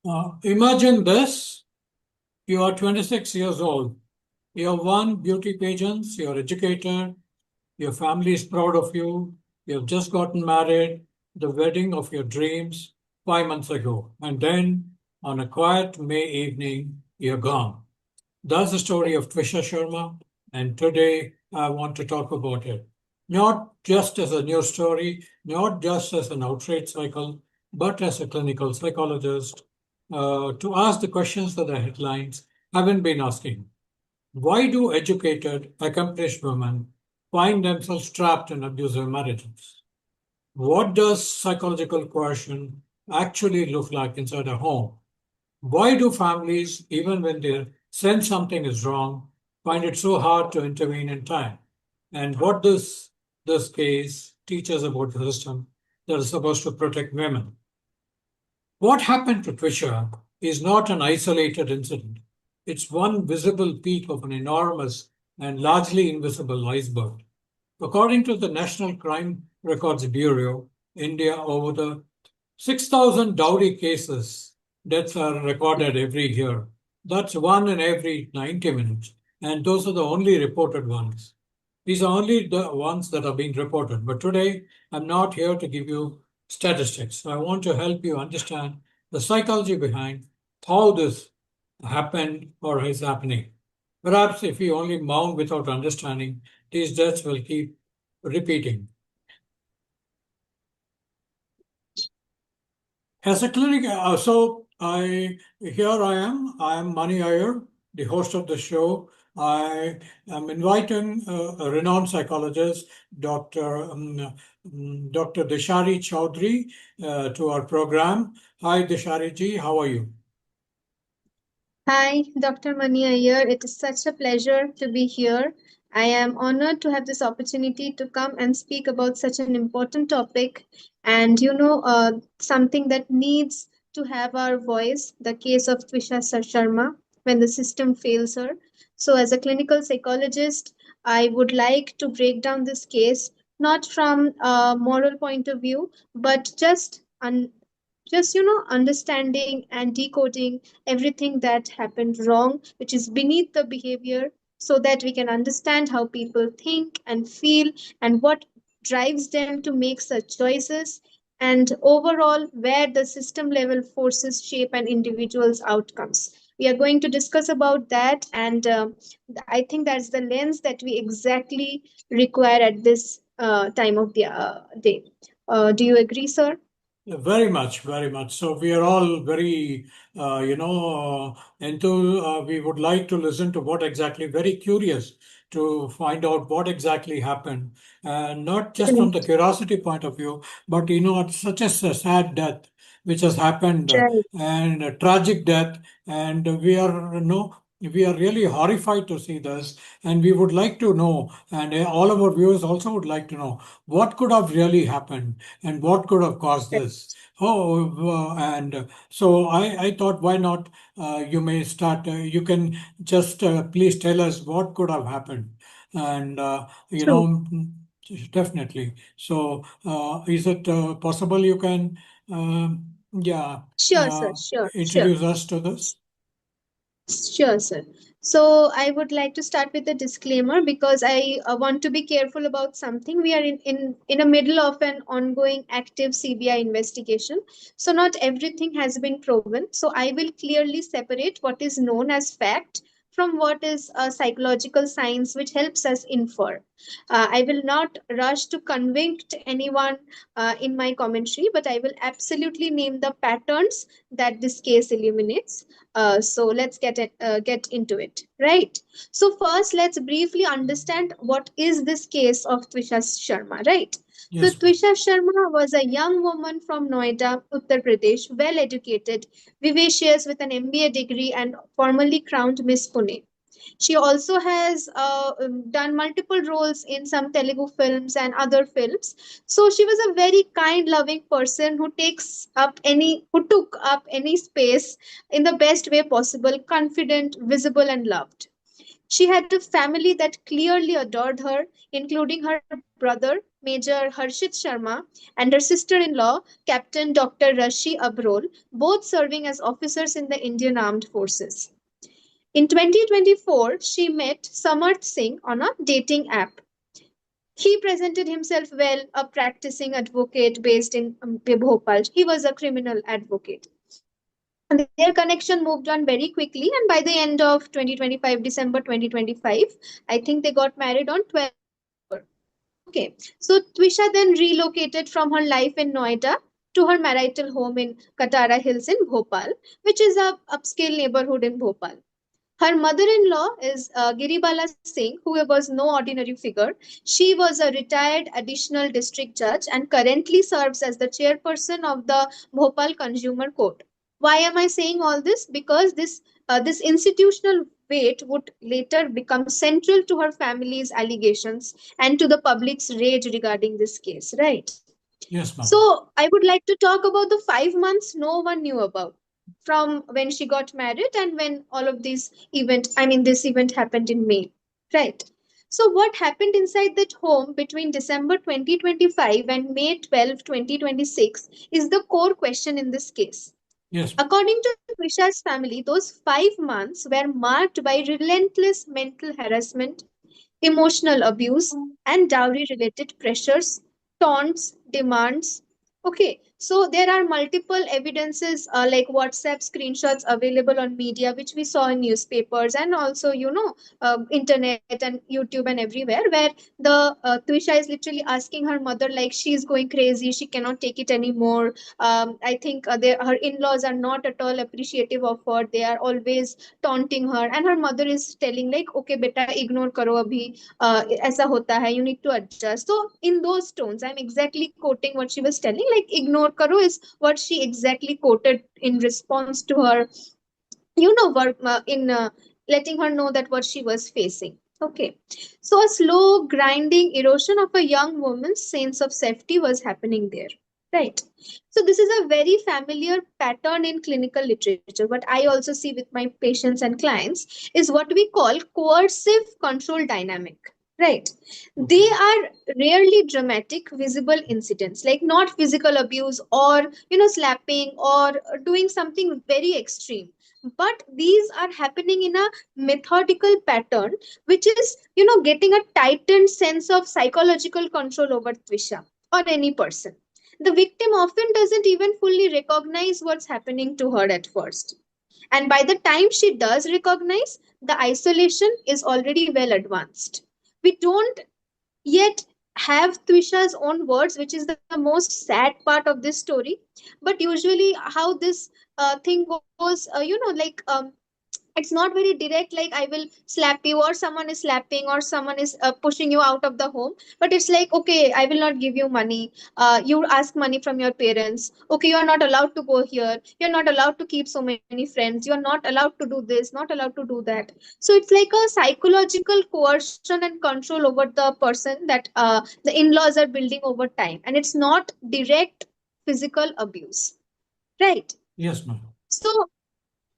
Imagine this. You are 26 years old. You have won beauty pageants, you're educated, your family is proud of you, you've just gotten married, the wedding of your dreams 5 months ago. And then, on a quiet May evening, you're gone. That's the story of Twisha Sharma, and today I want to talk about it. Not just as a news story, not just as an outrage cycle, but as a clinical psychologist, to ask the questions that the headlines haven't been asking. Why do educated, accomplished women find themselves trapped in abusive marriages? What does psychological coercion actually look like inside a home? Why do families, even when they sense something is wrong, find it so hard to intervene in time? And what does this case teach us about the system that is supposed to protect women? What happened to Twisha is not an isolated incident. It's one visible peak of an enormous and largely invisible iceberg. According to the National Crime Records Bureau, India, over the 6,000 dowry cases deaths are recorded every year. That's one in every 90 minutes. And those are the only reported ones. These are only the ones that are being reported. But today, I'm not here to give you statistics. I want to help you understand the psychology behind how this happened or is happening. Perhaps if we only mourn without understanding, these deaths will keep repeating. As a clinic, here I am. I am Mani Aiyar, the host of the show. I am inviting a renowned psychologist, Dr. Dishari Choudhuri, to our program. Hi, Dishari ji, how are you? Hi, Dr. Mani Aiyar. It is such a pleasure to be here. I am honored to have this opportunity to come and speak about such an important topic and, something that needs to have our voice, the case of Twisha Sharma when the system fails her. So, as a clinical psychologist, I would like to break down this case not from a moral point of view, but just understanding and decoding everything that happened wrong, which is beneath the behavior, so that we can understand how people think and feel and what drives them to make such choices, and overall, where the system level forces shape an individual's outcomes. We are going to discuss about that, and I think that's the lens that we exactly require at this time of the day. Do you agree, sir? Yeah, very much, very much. So we are all very, into. We would like to listen to what exactly. Very curious to find out what exactly happened, and not just from the curiosity point of view, but it's such a sad death which has happened, Right. and a tragic death, and we are really horrified to see this, and we would like to know, and all of our viewers also would like to know what could have really happened and what could have caused this. Oh, and so I thought, why not? You may start. You can just please tell us what could have happened, and True. definitely. So, is it possible you can, yeah, Sure, sir. Sure, sure. introduce us to this? Sure, sir. So I would like to start with a disclaimer because I want to be careful about something. We are in a middle of an ongoing active CBI investigation. So not everything has been proven. So I will clearly separate what is known as fact from what is psychological science, which helps us infer. I will not rush to convict anyone in my commentary, but I will absolutely name the patterns that this case illuminates. So let's get into it, right? So first, let's briefly understand what is this case of Twisha Sharma, right? So Yes, please. Twisha Sharma was a young woman from Noida, Uttar Pradesh, well educated, vivacious with an MBA degree and formerly crowned Miss Pune. She also has done multiple roles in some Telugu films and other films. So she was a very kind, loving person who took up any space in the best way possible, confident, visible, and loved. She had a family that clearly adored her, including her brother. Major Harshit Sharma, and her sister-in-law, Captain Dr. Rashi Abrol, both serving as officers in the Indian Armed Forces. In 2024, she met Samarth Singh on a dating app. He presented himself well, a practicing advocate based in Bhopal. He was a criminal advocate. And their connection moved on very quickly, and by the end of 2025, December 2025, I think they got married on 12th October. Okay, so Twisha then relocated from her life in Noida to her marital home in Katara Hills in Bhopal, which is a upscale neighborhood in Bhopal. Her mother-in-law is Giribala Singh, who was no ordinary figure. She was a retired additional district judge and currently serves as the chairperson of the Bhopal Consumer Court. Why am I saying all this? Because this institutional weight would later become central to her family's allegations and to the public's rage regarding this case, right? Yes, ma'am. So I would like to talk about the 5 months no one knew about from when she got married and when all of this event happened in May, right? So what happened inside that home between December 2025 and May 12, 2026 is the core question in this case. Yes. According to Trisha's family, those 5 months were marked by relentless mental harassment, emotional abuse, and dowry related pressures, taunts, demands. Okay, so there are multiple evidences like WhatsApp screenshots available on media, which we saw in newspapers and also, internet and YouTube and everywhere, where the Twisha is literally asking her mother, like, she's going crazy, she cannot take it anymore. I think her in laws are not at all appreciative of her, they are always taunting her, and her mother is telling, like, okay, beta, ignore karo abhi, ऐसा होता है, you need to adjust. So in those tones, I'm exactly quoting what she was telling, like, ignore karo is what she exactly quoted in response to her, in letting her know that what she was facing. Okay, so a slow grinding erosion of a young woman's sense of safety was happening there, right? So this is a very familiar pattern in clinical literature. What I also see with my patients and clients is what we call coercive control dynamic, right? They Okay. are rarely dramatic visible incidents, like not physical abuse or slapping or doing something very extreme, but these are happening in a methodical pattern, which is getting a tightened sense of psychological control over Twisha or any person. The victim often doesn't even fully recognize what's happening to her at first, and by the time she does recognize, the isolation is already well advanced. We don't yet have Twisha's own words, which is the most sad part of this story. But usually, how this thing goes, it's not very direct, like I will slap you, or someone is slapping, or someone is pushing you out of the home, but it's like, okay, I will not give you money, you ask money from your parents, okay, you are not allowed to go here, you're not allowed to keep so many friends, you're not allowed to do this, not allowed to do that. So it's like a psychological coercion and control over the person that the in-laws are building over time, and it's not direct physical abuse, right? Yes, ma'am. So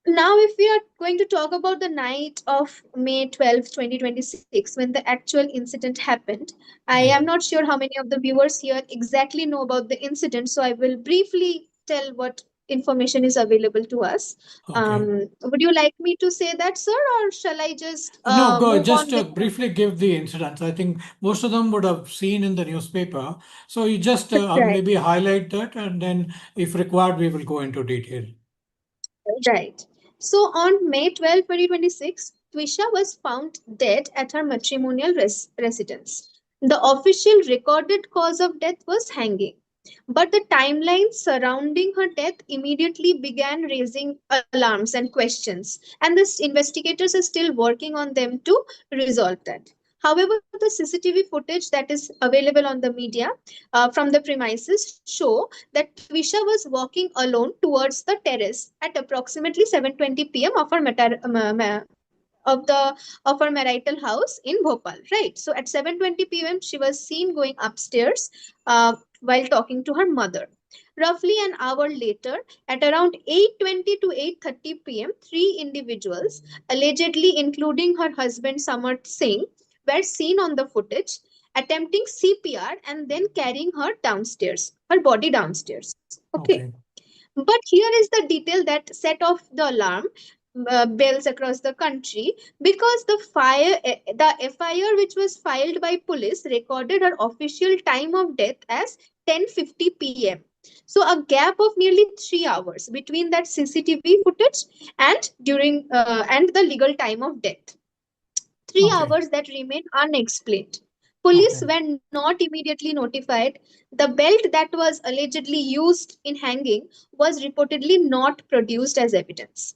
now, if we are going to talk about the night of May 12th, 2026, when the actual incident happened, I Yeah. am not sure how many of the viewers here exactly know about the incident, so I will briefly tell what information is available to us. Okay. Would you like me to say that, sir, or shall I just No, go move just on with briefly give the incidents. I think most of them would have seen in the newspaper. So you just right? maybe highlight that, and then if required, we will go into detail. Right. So on May 12, 2026, Twisha was found dead at her matrimonial residence. The official recorded cause of death was hanging, but the timeline surrounding her death immediately began raising alarms and questions, and the investigators are still working on them to resolve that. However, the CCTV footage that is available on the media from the premises show that Twisha was walking alone towards the terrace at approximately 7:20 p.m. of her of her marital house in Bhopal. Right. So at 7:20 p.m. she was seen going upstairs while talking to her mother. Roughly an hour later, at around 8:20 to 8:30 p.m., three individuals, allegedly including her husband Samarth Singh, were seen on the footage. attempting CPR and then carrying her downstairs, her body downstairs. Okay. Okay. But here is the detail that set off the alarm bells across the country, because the FIR which was filed by police recorded her official time of death as 10:50 p.m. So a gap of nearly 3 hours between that CCTV footage and the legal time of death. Three Okay. hours that remain unexplained. Police Okay. were not immediately notified. The belt that was allegedly used in hanging was reportedly not produced as evidence.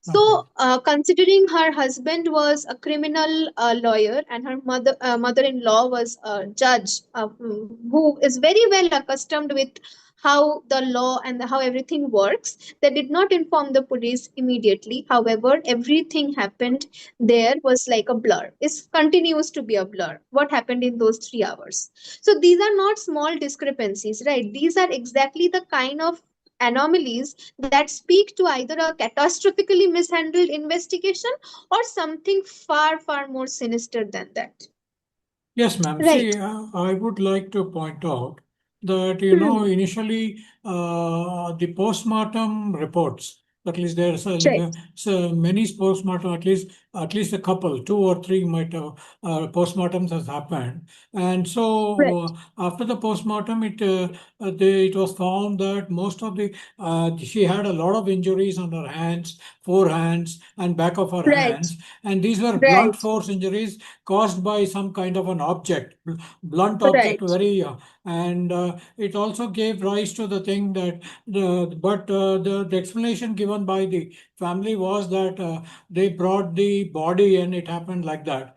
Okay. So, considering her husband was a criminal lawyer and her mother-in-law was a judge who is very well accustomed with how the law and how everything works, they did not inform the police immediately. However, everything happened there was like a blur. It continues to be a blur. What happened in those 3 hours? So these are not small discrepancies, right? These are exactly the kind of anomalies that speak to either a catastrophically mishandled investigation or something far, far more sinister than that. Yes, ma'am. Right. See, I would like to point out that, Hmm. initially the postmortem reports, at least there's Right. so many postmortem, at least a couple, two or three might have postmortems has happened. And Right. so after the postmortem, it was found that most of she had a lot of injuries on her hands, forehands, and back of her Right. hands. And these were blunt Right. force injuries caused by some kind of an object, blunt object, Right. very, and it also gave rise to the thing that the explanation given by the family was that they brought the body and it happened like that.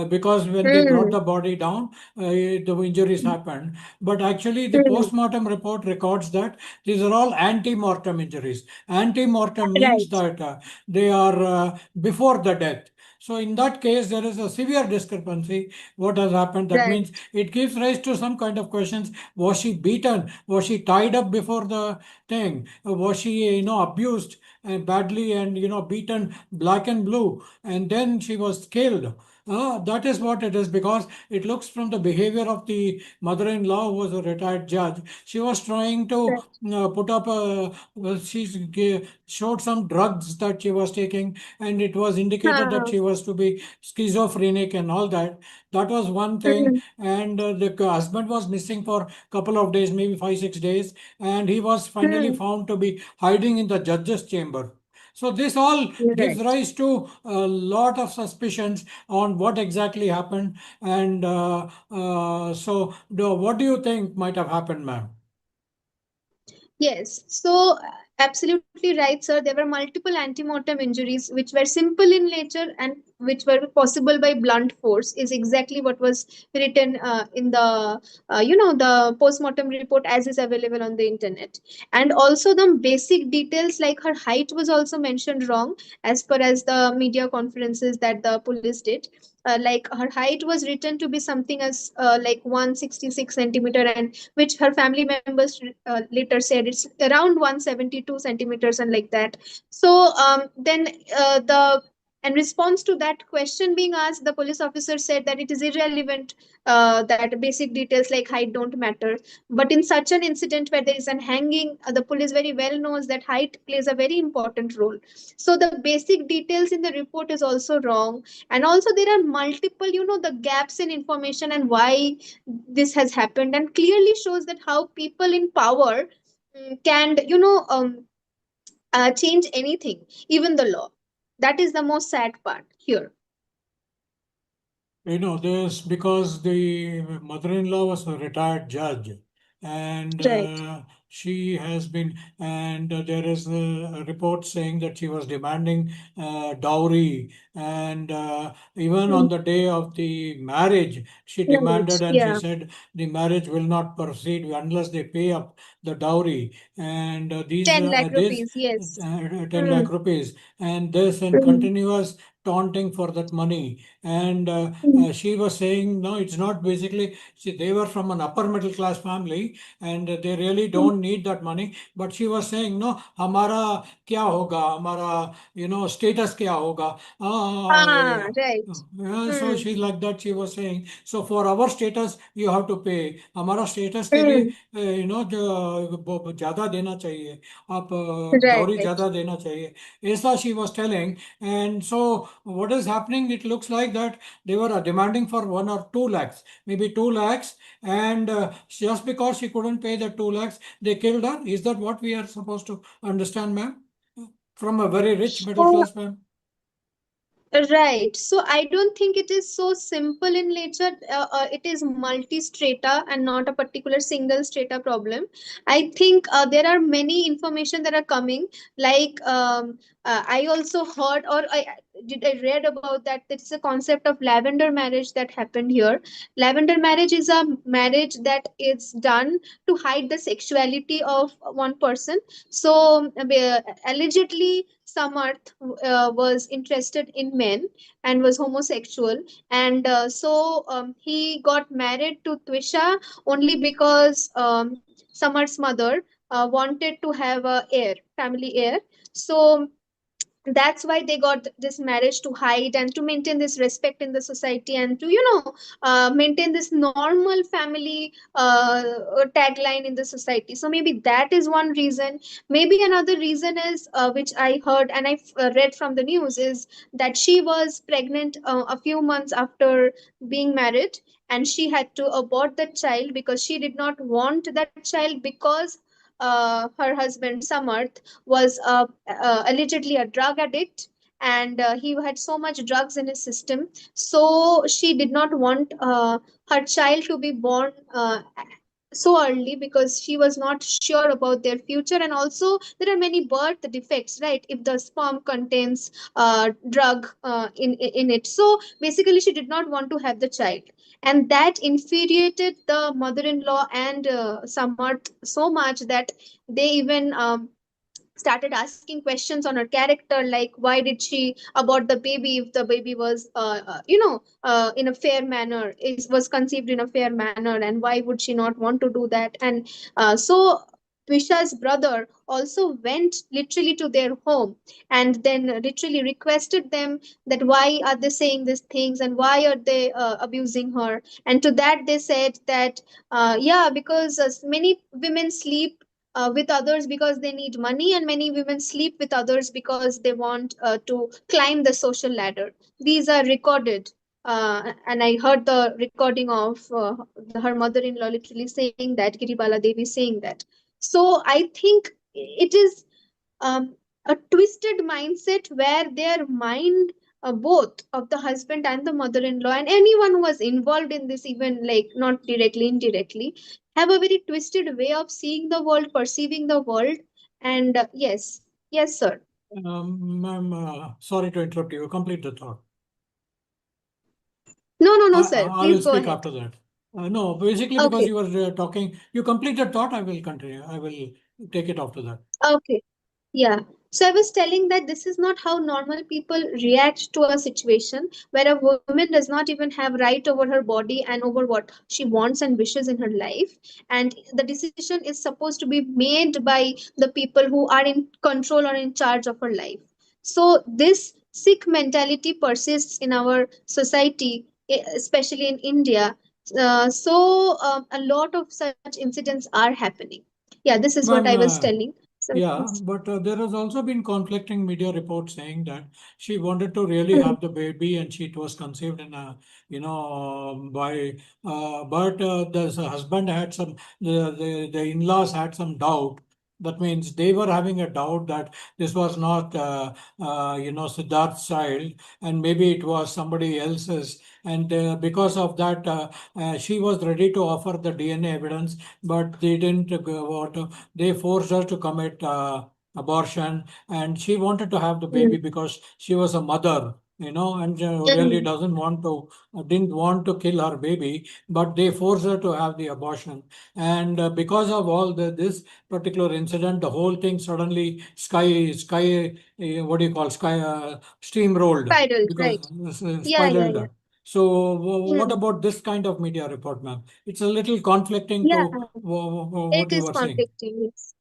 Because when they brought Hmm. the body down, the injuries happened. But actually, the Hmm. post-mortem report records that these are all ante-mortem injuries. Ante-mortem means Right. that they are before the death. So in that case, there is a severe discrepancy. What has happened? That Right. means it gives rise to some kind of questions. Was she beaten? Was she tied up before the thing? Was she, abused badly and beaten black and blue, and then she was killed? That is what it is, because it looks from the behavior of the mother-in-law, who was a retired judge. She was trying to Right. put up a. Well, showed some drugs that she was taking, and it was indicated that Huh. she was to be schizophrenic and all that. That was one thing. Hmm. And the husband was missing for a couple of days, maybe 5 6 days, and he was finally Hmm. found to be hiding in the judge's chamber. So this all gives Right. rise to a lot of suspicions on what exactly happened. And what do you think might have happened, ma'am? Yes, so absolutely right, sir. There were multiple antemortem injuries which were simple in nature and which were possible by blunt force. Is exactly what was written in the the postmortem report as is available on the internet. And also the basic details like her height was also mentioned wrong as per as the media conferences that the police did. Like her height was written to be something as like 166 centimeter, and which her family members later said it's around 172 centimeters and like that. So then the in response to that question being asked, the police officer said that it is irrelevant, that basic details like height don't matter. But in such an incident where there is an hanging, the police very well knows that height plays a very important role. So the basic details in the report is also wrong. And also there are multiple, the gaps in information and why this has happened, and clearly shows that how people in power can change anything, even the law. That is the most sad part here. This because the mother-in-law was a retired judge, and Right. she has been, and there is a report saying that she was demanding dowry, and even on Mm. the day of the marriage, she Right. demanded, and she Yeah. said the marriage will not proceed unless they pay up the dowry, and 10 lakh rupees, yes. 10 lakh Mm. rupees, and this and Mm. continuous taunting for that money. And Mm. she was saying, no, it's not basically, see, they were from an upper middle class family and they really Mm. don't need that money. But she was saying, no, हमारा क्या होगा, हमारा, status क्या होगा. Ah, right. Yeah, so Mm. she's like that, she was saying. So for our status, you have to pay. हमारा status के लिए, Mm. ज़्यादा देना चाहिए. आप dowry Right. ज़्यादा देना चाहिए. ऐसा she was telling. And so what is happening? It looks like that they were demanding for 1 or 2 lakhs, maybe 2 lakhs. And just because she couldn't pay the 2 lakhs, they killed her. Is that what we are supposed to understand, ma'am? From a very rich middle Oh, class, ma'am. right. So I don't think it is so simple in nature. It is multi-strata and not a particular single strata problem. I think there are many information that are coming. Like I also heard, or I read about that. It's a concept of lavender marriage that happened here. Lavender marriage is a marriage that is done to hide the sexuality of one person. So allegedly, Samarth was interested in men and was homosexual, and he got married to Twisha only because Samarth's mother wanted to have a heir, family heir. So that's why they got this marriage, to hide and to maintain this respect in the society, and to maintain this normal family tagline in the society. So maybe that is one reason. Maybe another reason is, which I heard and I read from the news, is that she was pregnant a few months after being married, and she had to abort that child because she did not want that child, because her husband Samarth was allegedly a drug addict, and he had so much drugs in his system. So she did not want her child to be born so early, because she was not sure about their future. And also there are many birth defects, right, if the sperm contains drug in it. So basically she did not want to have the child, and that infuriated the mother-in-law and Samarth so much that they even started asking questions on her character, like why did she abort the baby if the baby was in a fair manner, is was conceived in a fair manner, and why would she not want to do that. And so Twisha's brother also went literally to their home, and then literally requested them that why are they saying these things, and why are they abusing her. And to that they said that yeah, because many women sleep with others because they need money, and many women sleep with others because they want to climb the social ladder. These are recorded. And I heard the recording of her mother-in-law literally saying that, Giribala Devi saying that. So I think it is a twisted mindset where their mind, both of the husband and the mother-in-law and anyone who was involved in this, even like not directly, indirectly, have a very twisted way of seeing the world, perceiving the world. And yes, yes, sir. Ma'am, sorry to interrupt you. Complete the thought. No, no, no, sir. I will Please go speak ahead. after that. No, basically because Okay. you were talking, you completed thought. I will continue. I will take it after that. Okay. Yeah. So I was telling that this is not how normal people react to a situation where a woman does not even have right over her body and over what she wants and wishes in her life. And the decision is supposed to be made by the people who are in control or in charge of her life. So this sick mentality persists in our society, especially in India. A lot of such incidents are happening. Yeah, this is what I Ma'am, was telling. So, yeah, yes. but there has also been conflicting media reports saying that she wanted to really Mm, have the baby and she was conceived in a, by, but the husband had some, the in-laws had some doubt. That means they were having a doubt that this was not, Siddharth's child, and maybe it was somebody else's. And because of that, she was ready to offer the DNA evidence, but they didn't they forced her to commit abortion, and she wanted to have the baby mm, because she was a mother. and really Mhm. didn't want to kill her baby, but they forced her to have the abortion. And because of all this particular incident, the whole thing suddenly what do you call steamrolled Spiraled, because right? Yeah, yeah, spiraled. yeah. So, what Hmm. about this kind of media report, ma'am? It's a little conflicting Yeah, to it what you is were saying. conflicting. Yes.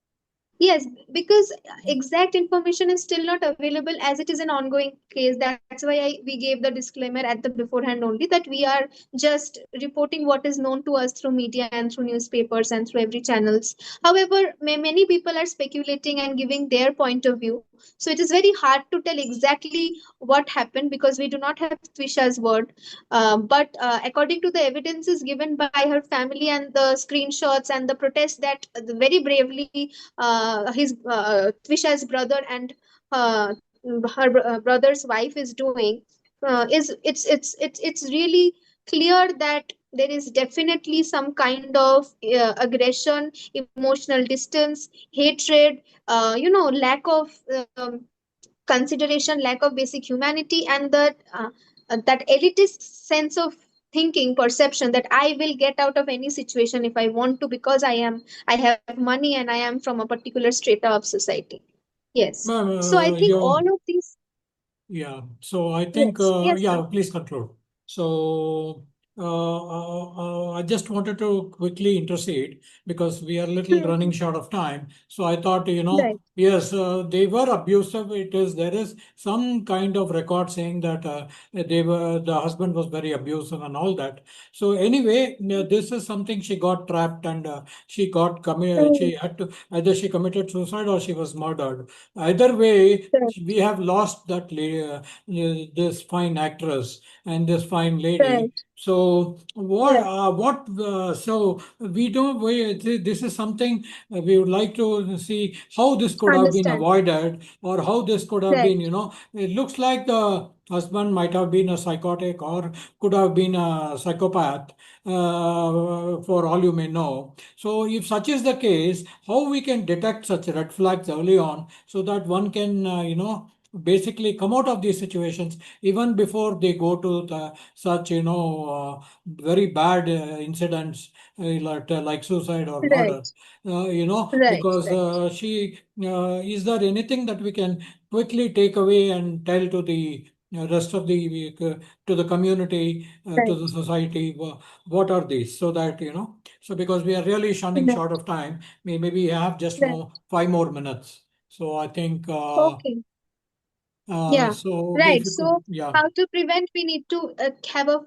Yes, because exact information is still not available as it is an ongoing case. That's why we gave the disclaimer at the beforehand only that we are just reporting what is known to us through media and through newspapers and through every channels. However, many people are speculating and giving their point of view. So it is very hard to tell exactly what happened because we do not have Twisha's word. But according to the evidences given by her family and the screenshots and the protests that very bravely his Twisha's brother and uh, her brother's wife is doing, is it's really clear that there is definitely some kind of aggression, emotional distance, hatred, lack of consideration, lack of basic humanity, and that elitist sense of thinking perception that I will get out of any situation if I want to because I have money and I am from a particular strata of society. Yes. Ma'am, So I think all of these. yeah, so I think, Yes, yes, sir. yeah, please conclude. So, I just wanted to quickly intercede because we are a little running Hmm. short of time. So I thought, Right. yes, they were abusive. There is some kind of record saying that the husband was very abusive and all that. So anyway, this is something she got trapped and Hmm. she had to, either she committed suicide or she was murdered. Either way, Right. we have lost this fine actress and this fine lady. Right. So Right. so we don't we, this is something we would like to see how this could have been Understand. avoided or how this could have been, Right. it looks like the husband might have been a psychotic or could have been a psychopath, for all you may know. So if such is the case, how we can detect such red flags early on so that one can, basically come out of these situations even before they go to such, very bad incidents, like suicide or murder. Right. Right. Because Right. is there anything that we can quickly take away and tell to the rest of the to the community, to the Right. society, what are these, so that so because we are really running Right. short of time, maybe we have just Right. 5 more minutes. So I think, Okay. Yeah, so if right. you could, So, yeah. how to prevent? We need to have a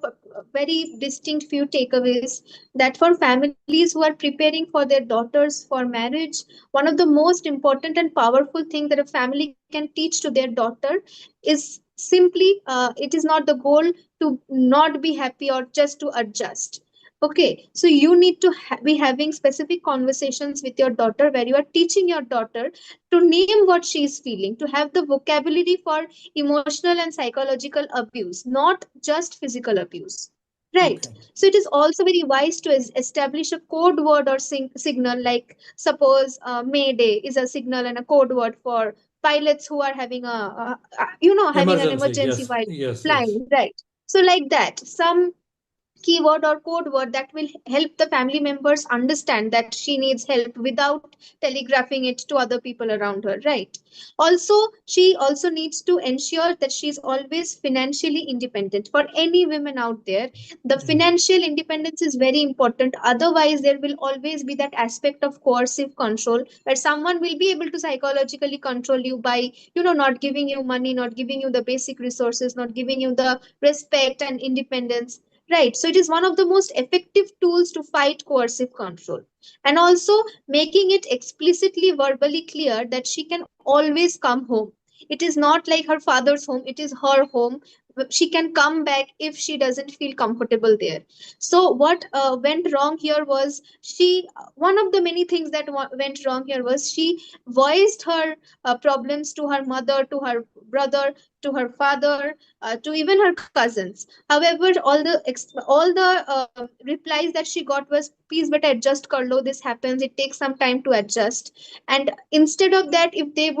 very distinct few takeaways that for families who are preparing for their daughters for marriage, one of the most important and powerful thing that a family can teach to their daughter is simply it is not the goal to not be happy or just to adjust. Okay, so you need to be having specific conversations with your daughter where you are teaching your daughter to name what she is feeling, to have the vocabulary for emotional and psychological abuse, not just physical abuse. Right. Okay. So it is also very wise to establish a code word or signal, like suppose Mayday is a signal and a code word for pilots who are having having an Emergency, emergency yes, while yes, yes. flying. Right. So like that, some keyword or code word that will help the family members understand that she needs help without telegraphing it to other people around her, right? Also, she also needs to ensure that she's always financially independent. For any women out there, the Mm. financial independence is very important. Otherwise, there will always be that aspect of coercive control where someone will be able to psychologically control you by not giving you money, not giving you the basic resources, not giving you the respect and independence. Right. So it is one of the most effective tools to fight coercive control. And also making it explicitly verbally clear that she can always come home. It is not like her father's home, it is her home. she can come back if she doesn't feel comfortable there. So what went wrong here was she one of the many things that went wrong here was she voiced her problems to her mother, to her brother, to her father, to even her cousins. However, all the replies that she got was, please but adjust kar lo, this happens, it takes some time to adjust. And instead of that, if they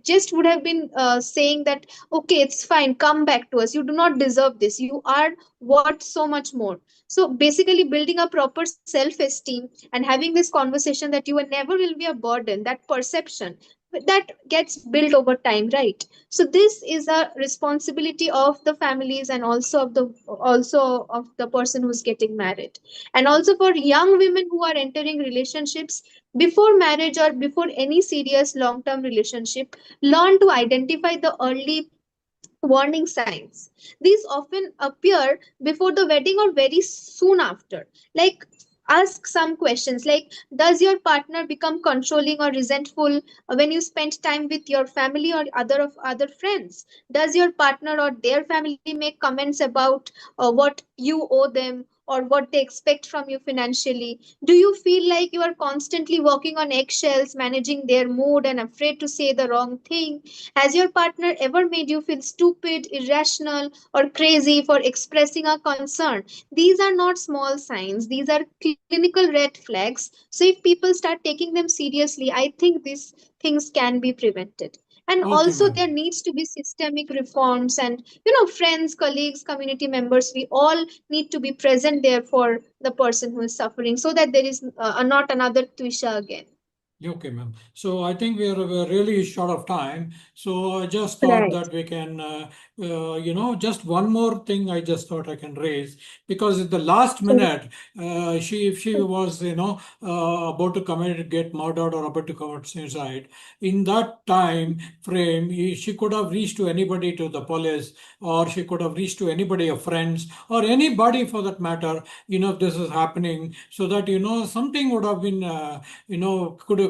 just would have been saying that, okay, it's fine, come back to us, you do not deserve this, you are worth so much more. So basically building a proper self esteem and having this conversation that you are never will be a burden, that perception that gets built over time, right? So this is a responsibility of the families, and also of the person who's getting married, and also for young women who are entering relationships before marriage or before any serious long term relationship. Learn to identify the early warning signs. These often appear before the wedding or very soon after. Like, ask some questions like, does your partner become controlling or resentful when you spend time with your family or other friends? Does your partner or their family make comments about what you owe them or what they expect from you financially? Do you feel like you are constantly walking on eggshells, managing their mood and afraid to say the wrong thing? Has your partner ever made you feel stupid, irrational, or crazy for expressing a concern? These are not small signs, these are clinical red flags. So, if people start taking them seriously, I think these things can be prevented. And Okay, also, ma'am. there needs to be systemic reforms, and friends, colleagues, community members, we all need to be present there for the person who is suffering, so that there is not another Twisha again. Okay, ma'am. So I think we're really short of time. So I just thought Right. that we can, just one more thing I just thought I can raise, because at the last minute, if she was, about to get murdered or about to commit suicide, in that time frame, she could have reached to anybody, to the police, or she could have reached to anybody, of friends, or anybody for that matter, if this is happening, so that, something would have been,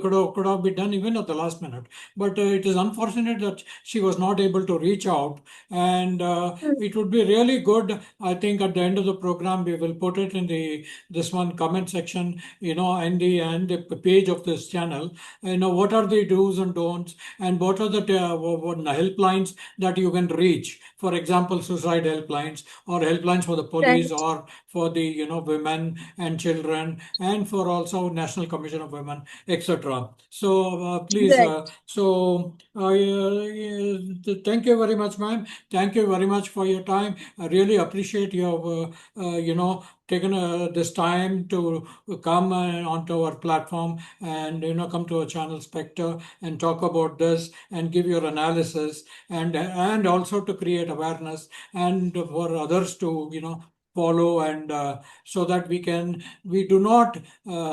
could have been done even at the last minute. But it is unfortunate that she was not able to reach out. And it would be really good. I think at the end of the program we will put it in the this one comment section, and the page of this channel. What are the do's and don'ts, and what are the helplines that you can reach. For example, suicide helplines, or helplines for the police, Right. or for the women and children, and for also National Commission of Women, etc. So please, Right. thank you very much, ma'am. Thank you very much for your time. I really appreciate your, taken this time to come onto our platform, and come to our channel Spectre and talk about this and give your analysis, and also to create awareness, and for others to follow, and so that we do not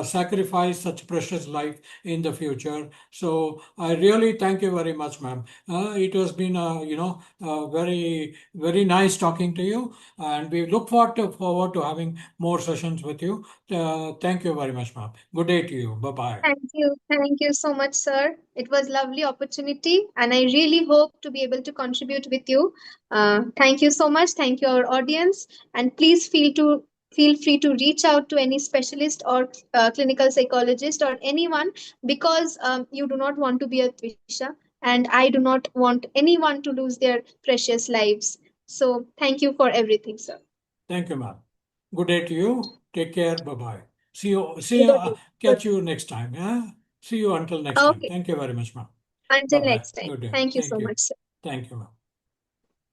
sacrifice such precious life in the future. So I really thank you very much, ma'am. It has been very very nice talking to you, and we look forward to having more sessions with you. Thank you very much, ma'am. Good day to you. Bye bye. Thank you. Thank you so much, sir. It was lovely opportunity, and I really hope to be able to contribute with you. Thank you so much. Thank you, our audience, and please feel free to reach out to any specialist or clinical psychologist or anyone, because you do not want to be a Twisha, and I do not want anyone to lose their precious lives. So thank you for everything, sir. Thank you, ma'am. Good day to you. Take care. Bye bye. See you. See you. Good. Good. Catch you next time. Yeah. See you until next time. Okay. Thank you very much, ma'am. Until Bye bye. next time. Good day. Thank you Thank so you. much, sir. Thank you, ma'am.